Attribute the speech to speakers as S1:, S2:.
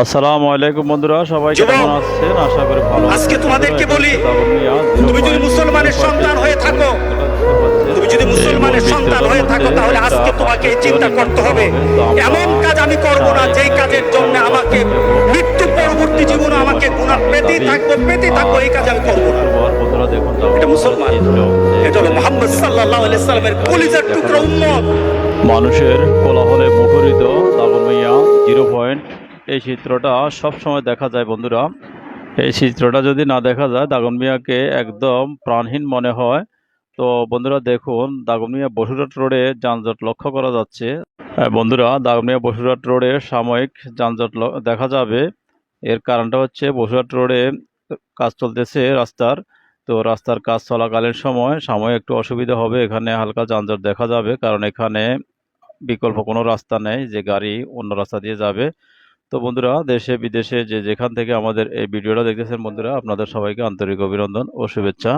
S1: আসসালামু আলাইকুম বন্ধুরা, সবাই কেমন আছেন? আশা করি ভালো আছেন।
S2: আজকে তোমাদেরকে বলি, তুমি যদি মুসলমানের সন্তান হয়ে থাকো, তাহলে আজকে তোমাকে চিন্তা করতে হবে, এমন কাজ আমি করব না যেই কাজের জন্য আমাকে মৃত্যু পরবর্তী জীবনে আমাকে গুনাহ পেতেই থাকবো, এই কাজ আমি করব না। এটা মুসলমান, এটা হলো মুহাম্মদ সাল্লাল্লাহু আলাইহি সাল্লামের কলিজার টুকরা উম্মত।
S1: মানুষের কোলাহলে মুখরিত দাগন মিয়া 0 পয়েন্ট, এই চিত্রটা সব সময় দেখা যায় বন্ধুরা। এই চিত্রটা যদি না দেখা যায়, দাগন মিয়াকে একদম প্রাণহীন মনে হয়। তো বন্ধুরা দেখুন, দাগন মিয়া বসুরহাট রোডে যানজট লক্ষ্য করা যাচ্ছে। বন্ধুরা, দাগন মিয়া বসুরহাট রোডে সাময়িক যানজট দেখা যাবে। এর কারণটা হচ্ছে বসুরহাট রোডে কাজ চলতেছে রাস্তার। তো রাস্তার কাজ চলাকালীন সময় সাময়িক একটু অসুবিধা হবে, এখানে হালকা যানজট দেখা যাবে, কারণ এখানে বিকল্প কোনো রাস্তা নেই যে গাড়ি অন্য রাস্তা দিয়ে যাবে। তো বন্ধুরা, দেশে বিদেশে যে যেখান থেকে আমাদের এই ভিডিওটা দেখতেছেন বন্ধুরা, আপনাদের সবাইকে আন্তরিক অভিনন্দন ও শুভেচ্ছা।